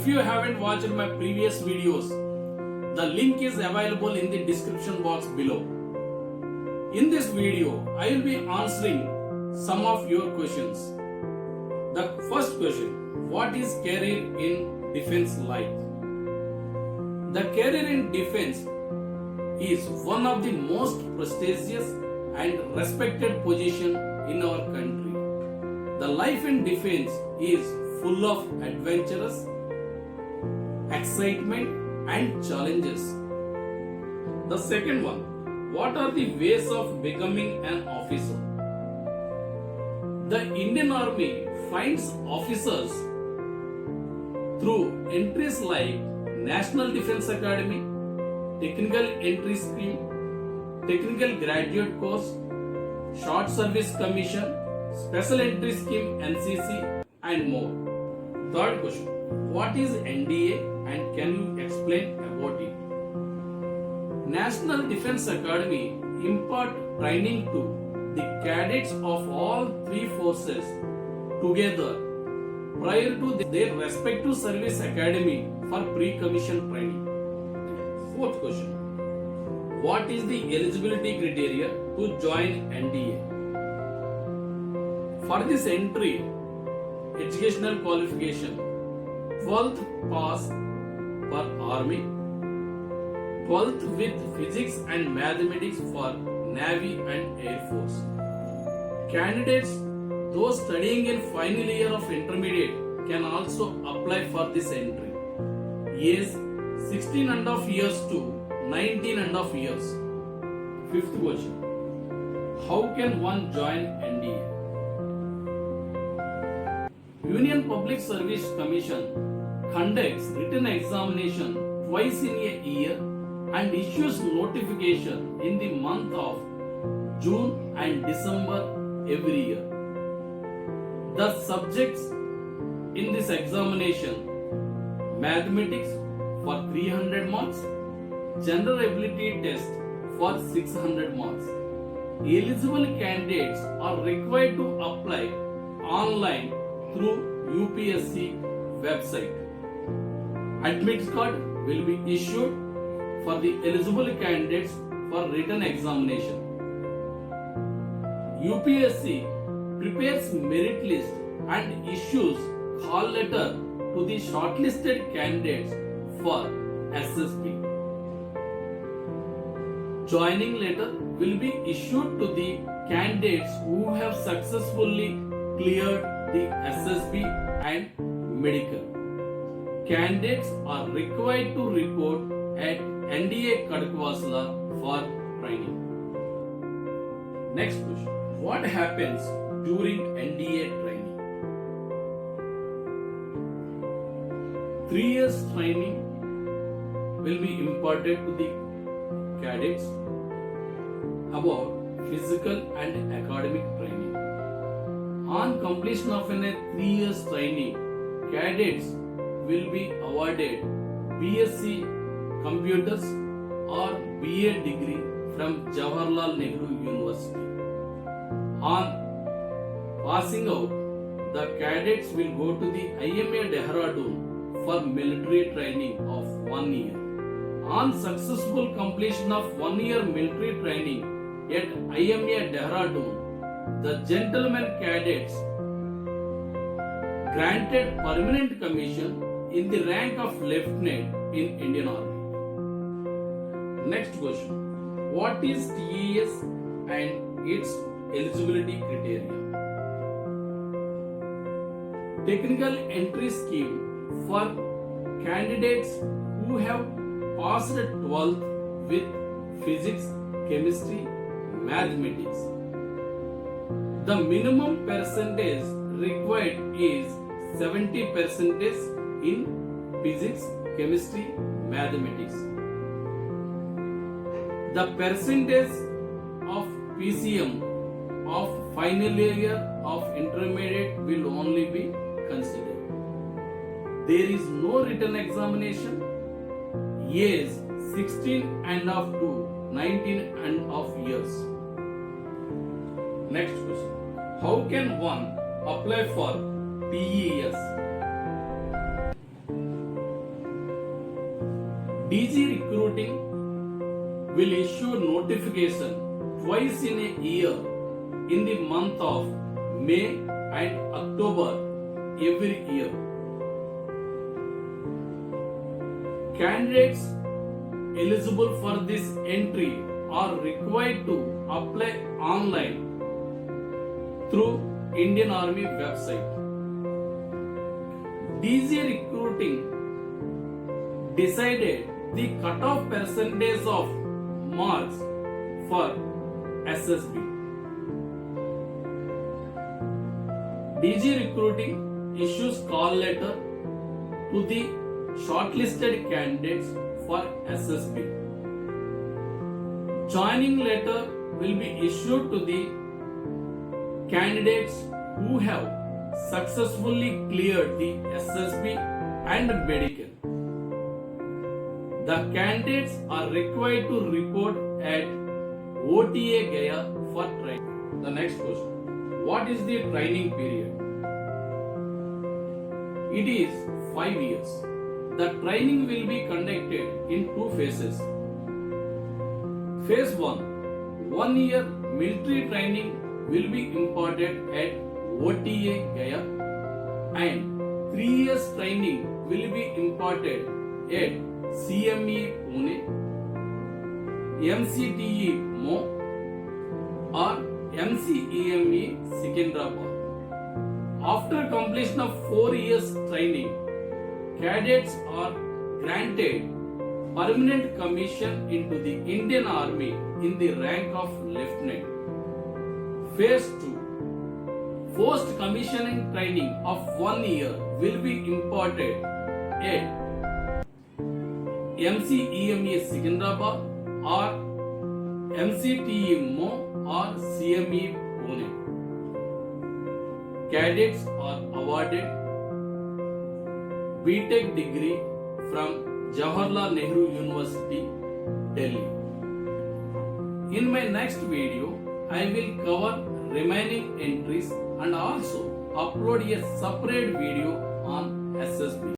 If you haven't watched my previous videos, the link is available in the description box below. In this video, I will be answering some of your questions. The first question, what is career in defense like? The career in defense is one of the most prestigious and respected position in our country. The life in defense is full of adventures, excitement and challenges. The second one, what are the ways of becoming an officer? The Indian Army finds officers through entries like National Defense Academy, Technical Entry Scheme, Technical Graduate Course, Short Service Commission, Special Entry Scheme NCC and more. Third question, what is NDA and can you explain about it? National Defense Academy impart training to the cadets of all three forces together prior to their respective service academy for pre-commission training. Fourth question, what is the eligibility criteria to join NDA? For this entry, educational qualification 12th pass for Army, 12th with Physics and Mathematics for Navy and Air Force. Candidates, those studying in final year of intermediate, can also apply for this entry. Age 16 and a half years to 19 and a half years. Fifth question, how can one join NDA? Union Public Service Commission conducts written examination twice in a year and issues notification in the month of June and December every year. The subjects in this examination: mathematics for 300 marks, general ability test for 600 marks. Eligible candidates are required to apply online through UPSC website. Admit card will be issued for the eligible candidates for written examination. UPSC prepares merit list and issues call letter to the shortlisted candidates for SSB. Joining letter will be issued to the candidates who have successfully cleared the SSB and medical. Candidates are required to report at NDA Khadagwasla for training. Next question, what happens during NDA training? 3 years training will be imparted to the cadets about physical and academic training. On completion of a 3 years training, cadets will be awarded BSc Computers or BA degree from Jawaharlal Nehru University. On passing out, the cadets will go to the IMA Dehradun for military training of 1 year. On successful completion of 1 year military training at IMA Dehradun, the gentlemen cadets granted permanent commission in the rank of lieutenant in Indian Army. Next question, what is TES and its eligibility criteria? Technical entry scheme for candidates who have passed 12th with physics, chemistry, mathematics. The minimum percentage required is 70% in physics, chemistry, mathematics. The percentage of PCM of final year of intermediate will only be considered. There is no written examination. Age 16 and up to 19 and of years. Next question. How can one apply for TES? DG Recruiting will issue notification twice in a year in the month of May and October every year. Candidates eligible for this entry are required to apply online through Indian Army website. DG Recruiting decided the cutoff percentage of marks for SSB. DG Recruiting issues call letter to the shortlisted candidates for SSB. Joining letter will be issued to the candidates who have successfully cleared the SSB and medical. The candidates are required to report at OTA Gaya for training. The next question. What is the training period? It is 5 years. The training will be conducted in 2 phases. Phase 1. 1 year military training will be imparted at OTA Gaya and 3 years training will be imparted at CME Pune, MCTE Mo or MCEME Secunderabad. After completion of 4 years training, cadets are granted permanent commission into the Indian Army in the rank of lieutenant. Phase 2. Post commissioning training of 1 year will be imparted at MCEME Secunderabad or MCTE Mo or CME Pune. Cadets are awarded BTech degree from Jawaharlal Nehru University, Delhi. In my next video, I will cover remaining entries and also upload a separate video on SSB.